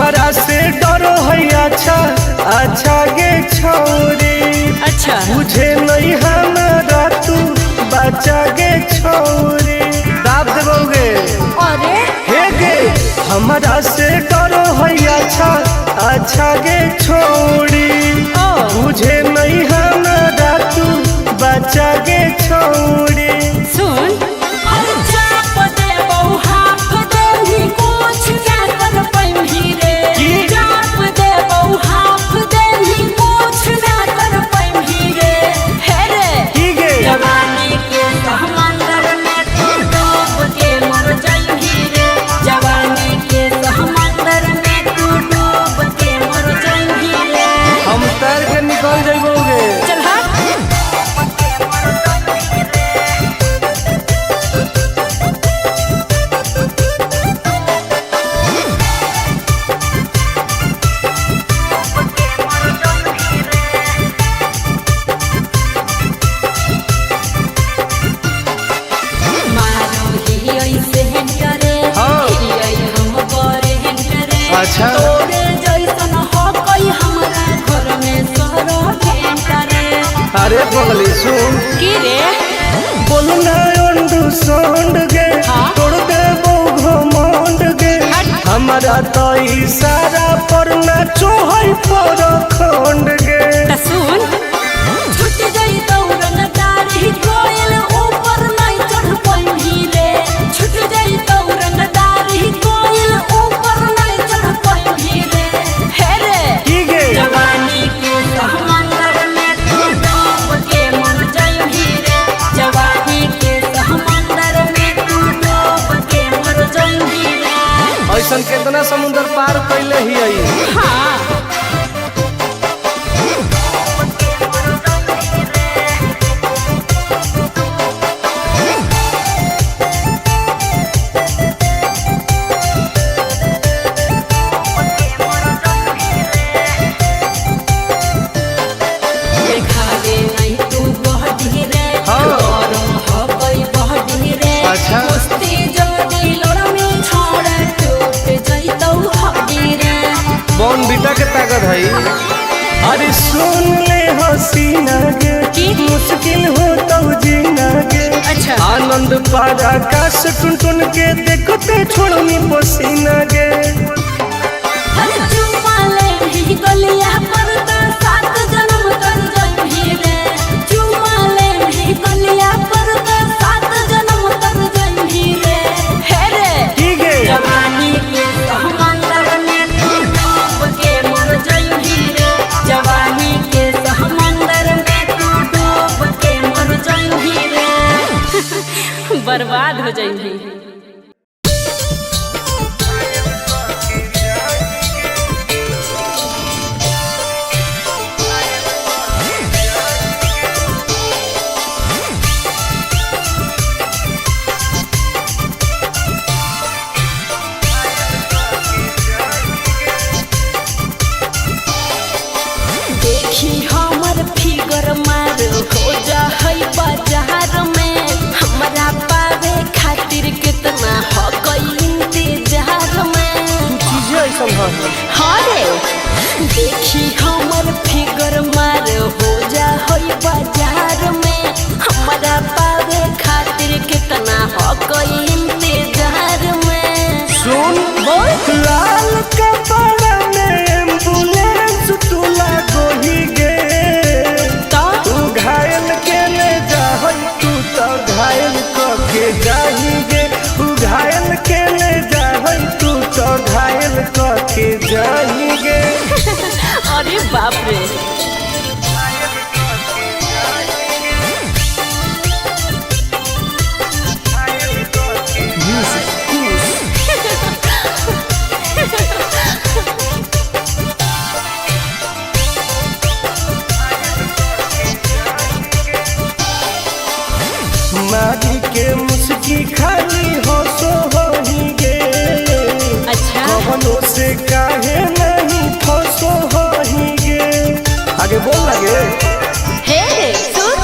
हमारा से डरो है अच्छा अच्छा गे छोरी। अच्छा मुझे नहीं हमारा तू बचा गे छोरी। दाब देवोगे अरे हे गे हमारा से डरो है अच्छा अच्छा गे छोरी। मुझे नहीं हमारा तू बचा गे छोरी। सुन निकल जाइबोगे। चल हाँ अच्छा अरे बगली सुन की रे बोलना अंडू सोंड गे तोड़ दे वो घमंड गे। हमारा तो इशारा पर नाचो है पर खंड गे। सुन छुट गई दौड़न दारी कोयल ऊपर नहीं चढ़ पाई रे। छुट गई दौड़न दारी कोयल ऊपर नहीं चढ़ पाई रे। हे रे की गे जवानी के समंदर में तू डूब के मर जाई रे। जवानी के समंदर में तू डूब के मर जाई रे। ऐसन कितना समुद्र पार कैले ही आई। हाँ बॉन बीटा के ताकत है। अरे सुन ले हसीना गे मुश्किल हो तो जीना गे। अच्छा आनंद पार आकाश टुन टुन के देखते छोड़नी पसीना गे। गलिया पर तो 7 जन्म कर जाई रे। चुमा ले गलिया पर तो 7 जन्म कर जाई रे। हे रे की गे जवानी के समंदर में तू डूब के मर जाई रे। जवानी के समंदर में तू डूब के मर जाई रे। बर्बाद हो जाई। हमर फिगर मार हो जा है बाजार में। हमरा पावे खातिर कितना हो गई इंतजार में। चीजें ऐसा हाँ रे देखी हमर फिगर मार हो जा है बाजार में। हमरा पावे खातिर कितना हो गई इंतजार में। सुन बोल लाल कपड़ा में एम्बुलेंस तुला गोही गे। तू घायल के ले जा तू तो घायल के जाही गे। तू घायल के ले जा तू तो घायल के जाही गे। अरे बाप रे मारी के मुस्की खाली हो सो हो ही गे। अच्छा कवनों से काहे नहीं फसो हो ही गे। आगे बोल लगे हे सुन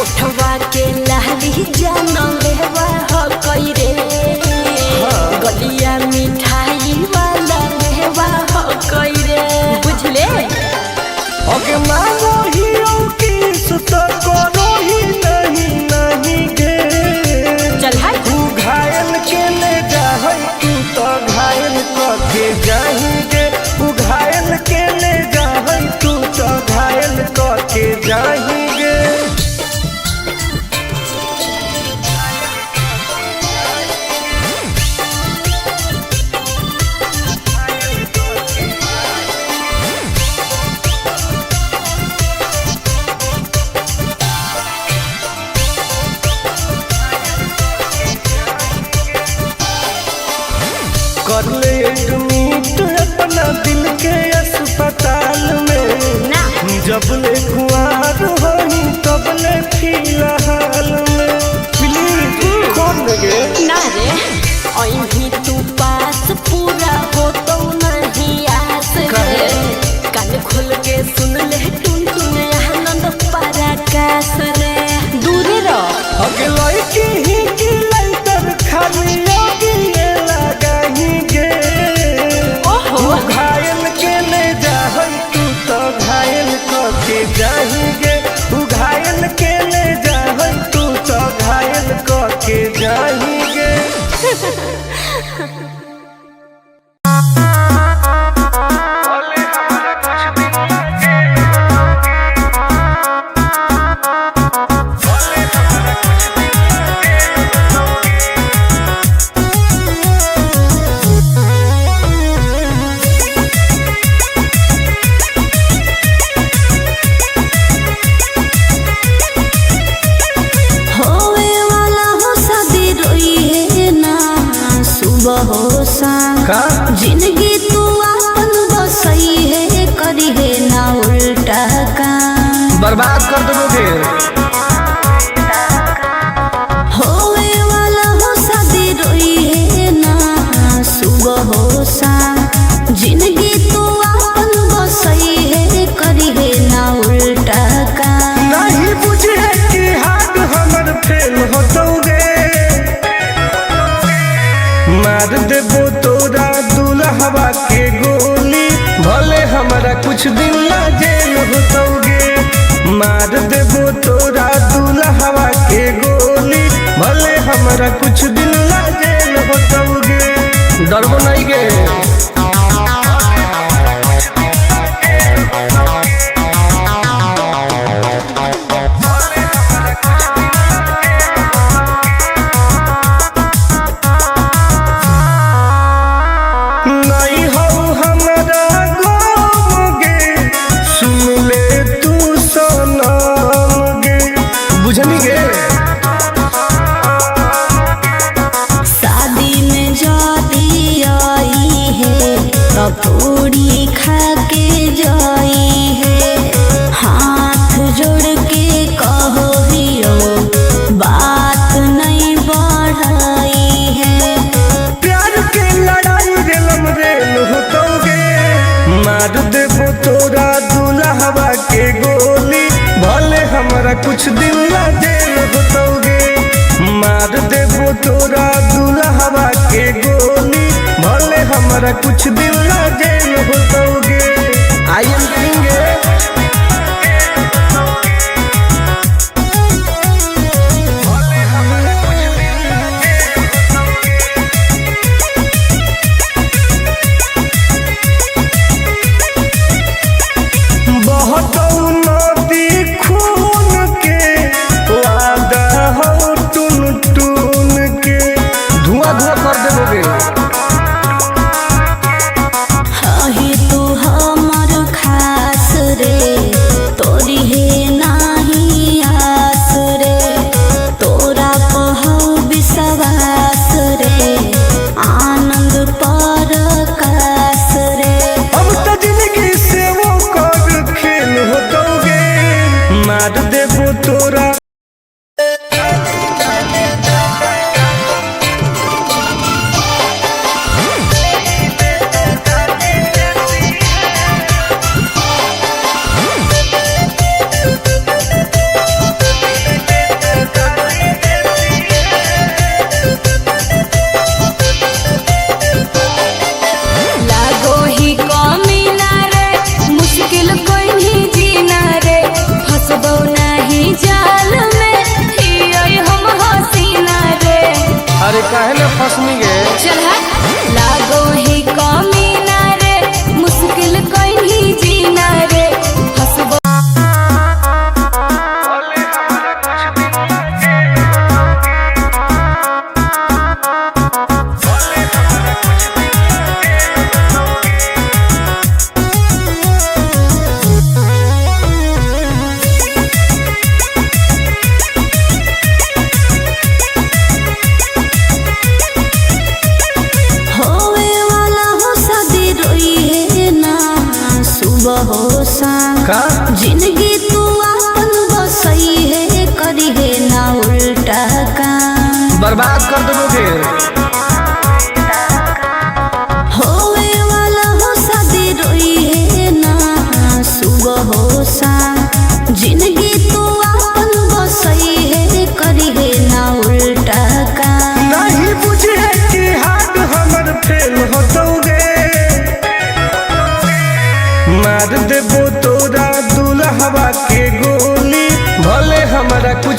उठवा के लाली जाना लेवा हो कई रे। गलिया मिठाई वाला लेवा जबले कुआर होई तबले फिलहाल में प्लीज कौन लगे ना रे अभी तू पास पूरा हो तो नहीं आस रे कान खोल के सुन ले टुन टुन आनंद पराकाश रे दूर रह अगलाई की ही की लाइटर खाली आगे लगाही गे ओहो घायल के ले जाहई तू तो घायल के जाएंगे तू घायल के ले जाहई तू तो घायल के जाएंगे जिंदगी तू अपन बसई है करी है ना उल्टा काम बर्बाद कर दोगे होवे वाला हो शादी रोई है ना सुबह हो शाम जिंदगी तू अपन बसई है करी है ना उल्टा काम नहीं बुझे कि हाथ हमर फेल होतोगे मार देबो तोरा दुल्हवा के गोली भले हमारा कुछ दिन ला जेल होतोगे मार देबो तोरा दुल्हवा के गोली भले हमारा कुछ दिन ला जेल होतोगे डरबो नहीं गे पूरी खा के जाई है हाथ जोड़ के कहो हियो बात नहीं बढ़ाई है प्यार के लड़ाई रेलम रेल होतोगे मार देबो तोरा दुल्हवा के गोली भले हमारा कुछ दिन ला जेल होतोगे मार देबो तोरा दुल्हवा के गोली भले हमारा कुछ दिन ला जेल होतोगे आई एम किंग बहुत नदी खून के वादा हो टुन टुन के धुआं धुआं कर देबोगे ही तू हमर खास रे तोरी है नाही आस रे तोरा पहु विश्वास रे आनंद परकाश रे अब तो जिंदगी से वो कर खेल होतोगे मार देबो तोरा लागो ही कमी ना रे मुश्किल कोई नहीं जीना रे फंसबो नहीं जाल में ही हम हसीना रे अरे काहे ना फसनी गे चल लागो ही कमी ना रे मुश्किल कोई नहीं जीना रे फंसबो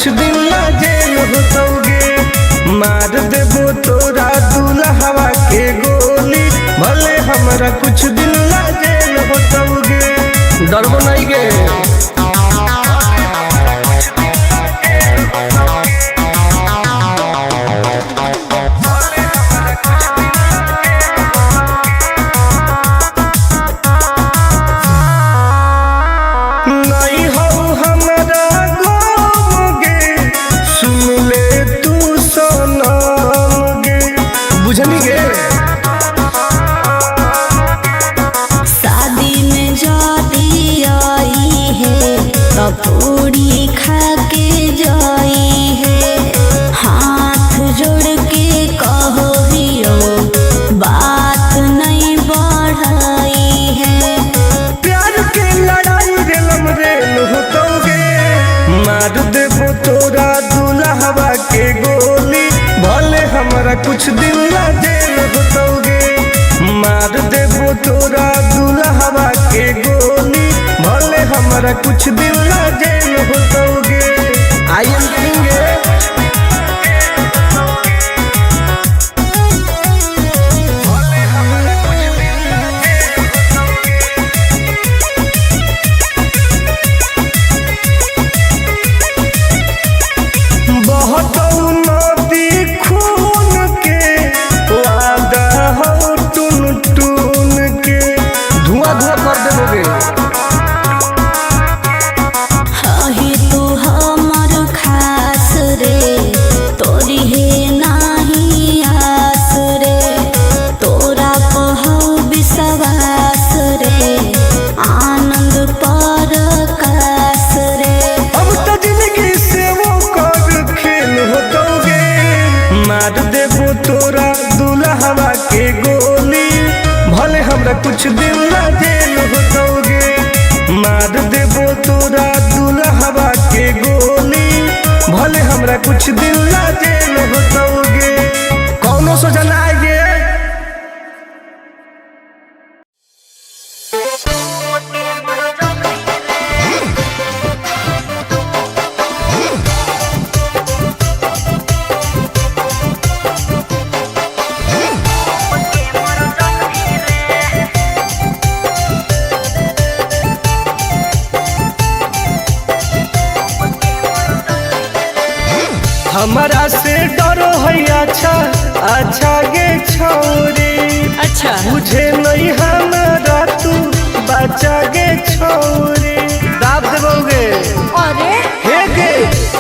कुछ दिन ला जेल होतोगे। मार देबो तोरा दुल्हवा के गोली, भले हमरा कुछ दिन ला जेल होतोगे। डरबो नहीं गे। पूरी खा के जाई है, हाथ जोड़ के कहो हियो बात नहीं बढ़ाई है। प्यार के लड़ाई रेलम रेल होतोगे। मार देबो तोरा दुल्हवा के गोली, भले हमरा कुछ दिन ला जेल होतोगे। मार देबो तोरा दुल्हवा के गोली, भले हमरा कुछ दिन ला जेल होतोगे। I am king. बहुत नदी खून के वादा हो टून टून के, धुआं धुआं कर देबोगे। मार देबो तोरा दुल्हवा के गोली, भले हमरा कुछ दिन ला जेल होतोगे। मार देबो तोरा दुल्हवा के गोली, भले हमरा कुछ दिन ला जेल होतोगे। कौनो सोचा ना आएगे। हमारा से डरो है अच्छा अच्छा गे छोरी। अच्छा मुझे नहीं हमारा तू बचा गे छोरी। दाब देबोगे। अरे हे गे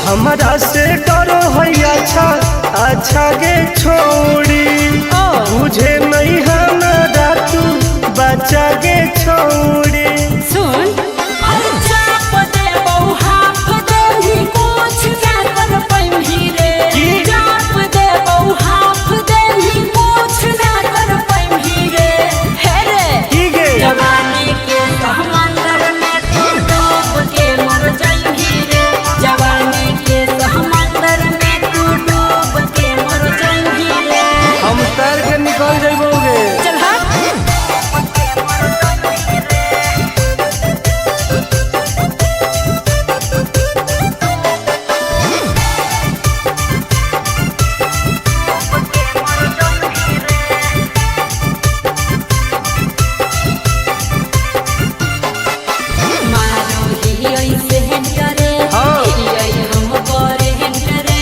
हमारा से डरो है अच्छा अच्छा गे छोरी। मुझे नहीं हमारा तू बचा गे छोरी। सुन निकल जाइबोगे। चल हाँ।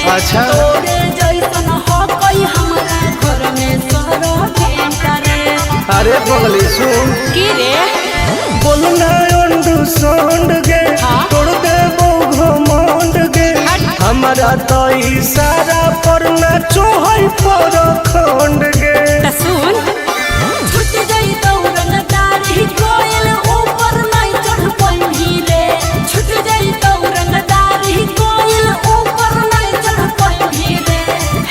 अच्छा अरे पगली सुन की रे बोलना अंडू सोंड गे तोड़ दे घमंड गे। हमारा तो इशारा पर नाचो है पर खंड गे। सुन छूट जाई दौड़न दाढ़ी कोयल ऊपर नहीं चढ़ पाई रे। छूट जाई दौड़न दाढ़ी कोयल ऊपर नहीं चढ़ पाई रे।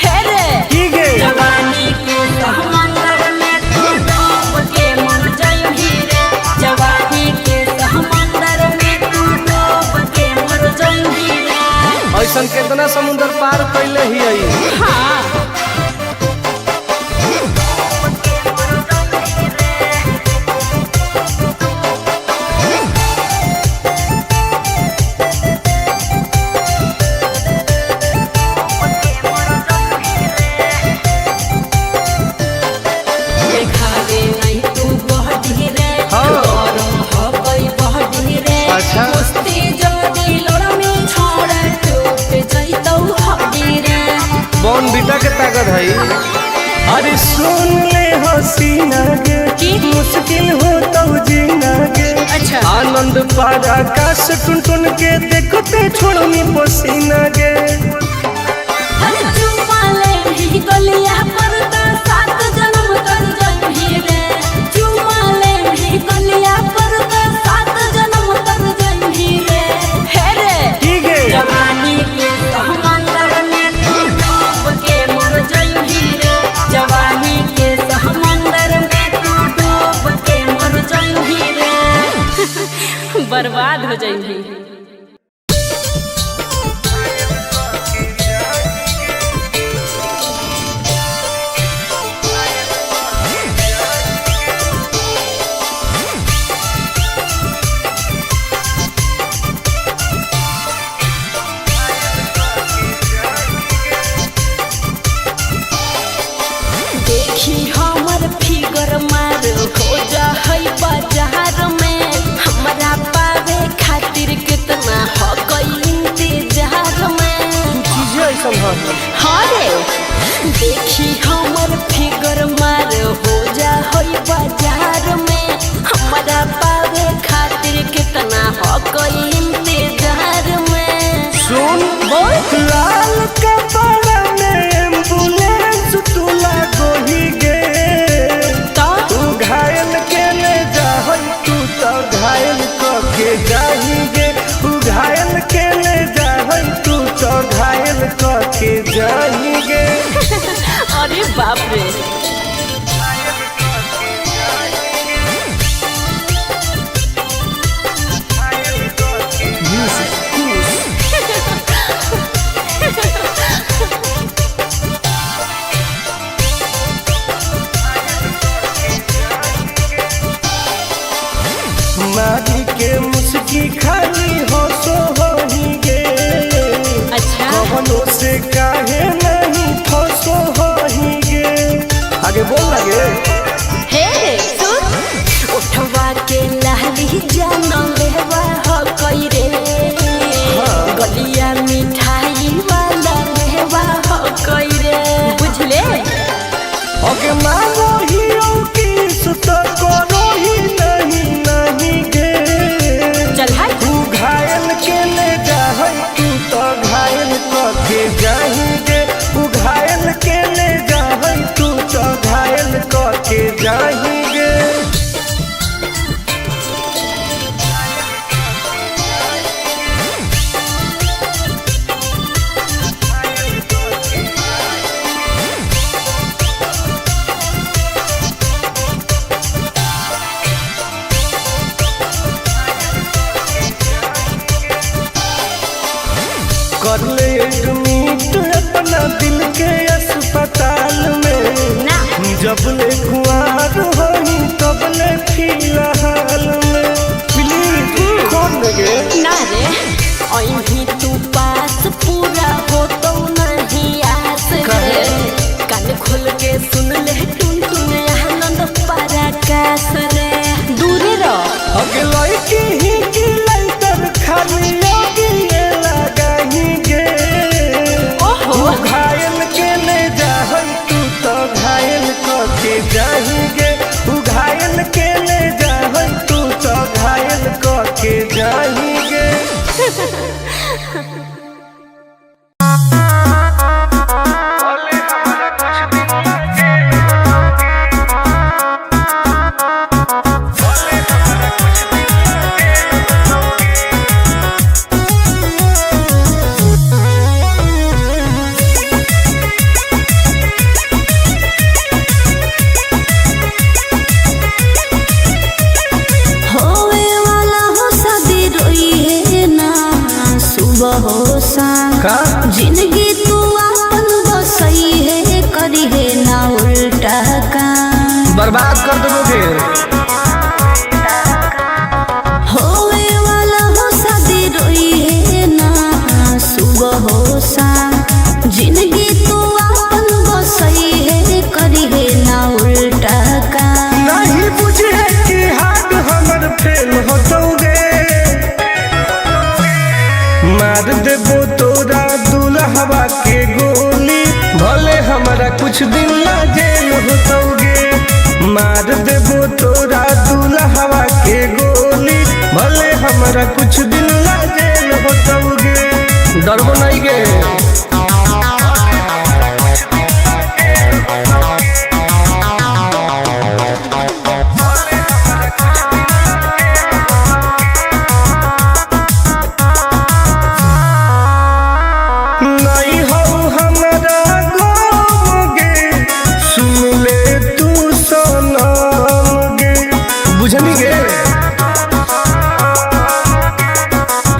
हे रे की गे जवानी के समंदर में तू डूब के मर जाई रे। जवानी के समंदर में तू डूब के मर जाई रे। ऐसन कितना समुद्र पार कैले ही आई। हाँ बॉर्नवीटा के ताकत है। अरे सुन ले हसीना के मुश्किल हो तो जीना के। अच्छा आनंद पारा आकाश टुन टुन के देखते छोड़नी पसीना के। चुम्मा ले ही गलिया पर तो 7 जन्म कर जही रे। चुम्मा ले ही गलिया पर तो 7 जन्म कर जही रे। हे रे ठीक है जवानी के समंदर में तू डूब के मर जही रे। जवानी के समंदर में तू डूब के मर जही रे। बर्बाद हो जही। देखी हमर फिगर मार हो जा है बाजार में। हमरा पावे खातिर कितना हो गई इंतजार में। चीजें ऐसा है। हाँ रे देखी हमर फिगर मार हो जा है बाजार में। हमरा पावे खातिर कितना हो गई इंतजार में। सुन बोल लाल कपड़ा में एम्बुलेंस तुला गोही गे। तो तू घायल के ले जा तू तो घायल के जाही गे। तू घायल के ले जा तू तो घायल के जाही गे। अरे बाप रे मारी के मुस्की खाली हो सो होही गे। अच्छा कवनों से काहे नहीं फसो होही गे। आगे बोल लगे हे सुन उठवा के लहली जानो लेवा हो कोई रे। गलिया मिठाई वाला लेवा हो कोई रे। बुझले अगे मांगो ही किस तो करो ही नहीं गे। चल हाय तू घायल के ले जा तू तो घायल के जाही गे। तू घायल के ले जा तू तो घायल के जाही गे। कर ले एडमिट अपना दिल के अस्पताल में। ना जब ले कुआर होही तब ले फिलहाल में। प्लीज कौन लगे ना रे अही तू पास पूरा हो तो नहीं आस रे। कान खोल के सुन ले टुन टुन आनंद पराकाश रे। दूरी रह अगे लड़की ही की लाइटर खाली अगिए लगाही गे। ओहो तू घायल के ले जा तू तो घायल के जाही गे। तू घायल के ले जा तू तो घायल के जाही गे। का जिंदगी तू अपन बसई है करी है ना उल्टा काम बर्बाद कर दोगे। होवे वाला हो शादी रोई है ना सुबह हो शाम जिंदगी तू अपन बसई है करी है ना उल्टा काम नहीं बुझे कि हाथ हमर फेल होतोगे। मार देबो तोरा दुल्हवा के गोली भल कुछ दिन ला जेल होतोगे। मार देबो तोरा दुल्हवा के गोली, भले हमरा कुछ दिन ला जेल होतोगे। डरबो नहीं गे।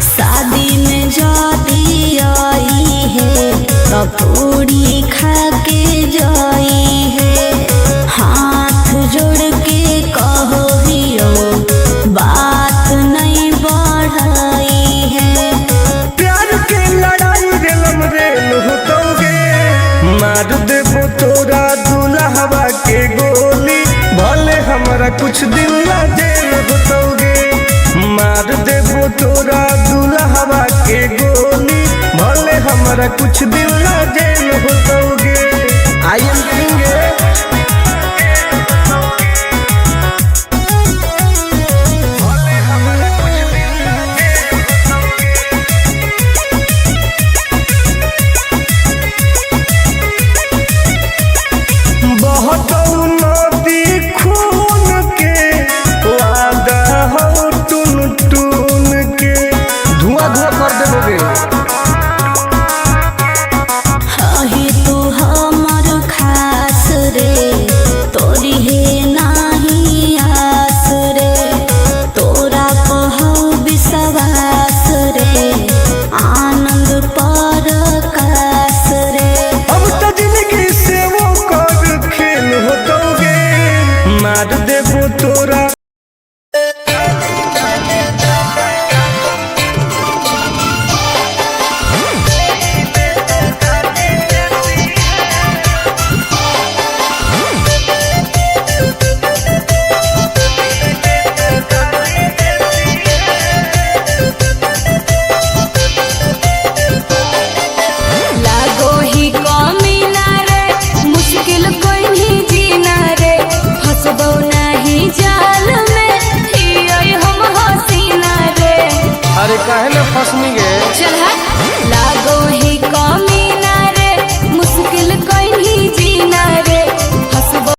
शादी में जाती आई है तो पूरी खा के जाई है। हाथ जोड़ के कहो हियो बात नहीं बढ़ाई है। प्यार के लड़ाई रेलम रेल होतोगे। मार देबो तोरा दुल्हवा के गोली, भले हमरा कुछ दिन ला जेल होतोगे। मार देबो तोरा दुल्हवा के गोली, भले हमरा कुछ दिन ला जेल होतोगे। I am king. मार देबो तोरा काहे न फसनी गे। चल लागो ही कमीना रे, मुश्किल कोई नहीं जीना रे। हंसबो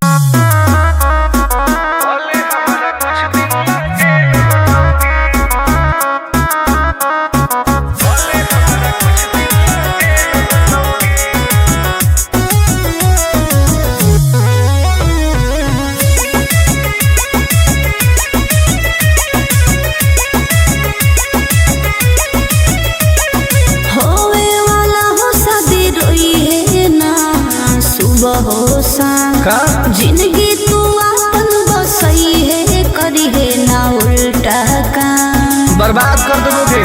का जिंदगी तू अपन बसई है, करी है ना उल्टा काम। बर्बाद कर दोगे।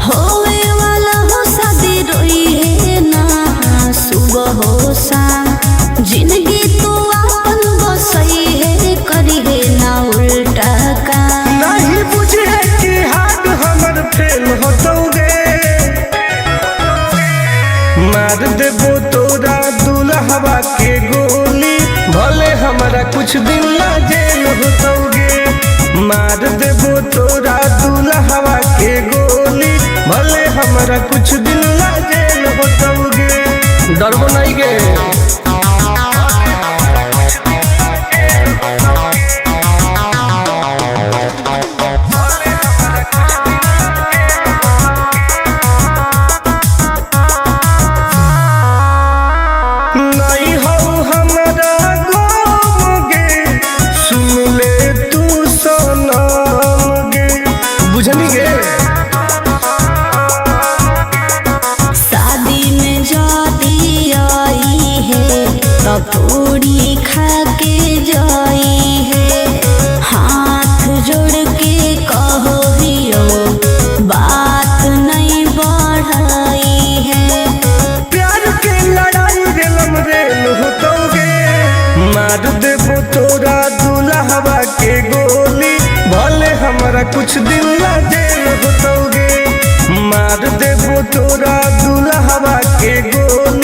होवे वाला हो शादी रोई है ना सुबह हो शाम। जिंदगी तू अपन बसई है, करी है ना उल्टा काम। नहीं बुझे कि हाथ हमर फेल होतोगे। मार देबो तोरा दुल्हवा के गोली, भले हमरा कुछ दिन ला जेल होतोगे। मार देबो तोरा दुल्हवा के गोली, भले हमरा कुछ दिन ला जेल होतोगे। डरबो नहीं गे। शादी में जाती आई है तो पूरी खा के जाई है। हाथ जोड़ के कहो हियो बात नहीं बढ़ाई है। प्यार के लड़ाई रेलम रेल होतोगे। मार देबो तोरा दुल्हवा के गोली, भले हमरा कुछ दिन ला जेल होतोगे। मार देबो तोरा दुल्हवा के गोली,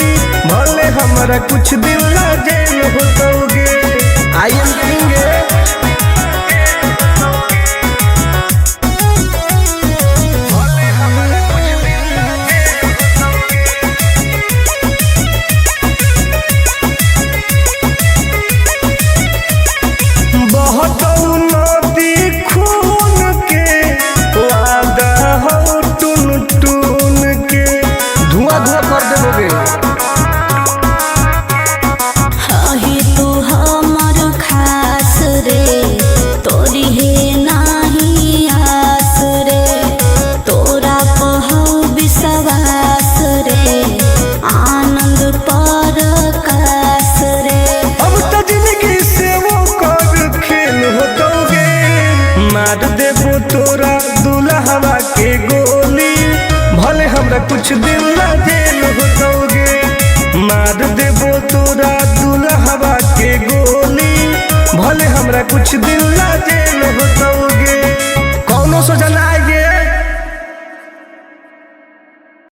हमरा कुछ दिन ला जेल होतोगे। आई एम किंग मार देबो तोरा दुल्हवा के गोली, भले हमरा कुछ दिन ला जेल होतोगे। मार देबो तोरा दुल्हवा के गोली, भले हमरा कुछ दिन ला जेल होतोगे।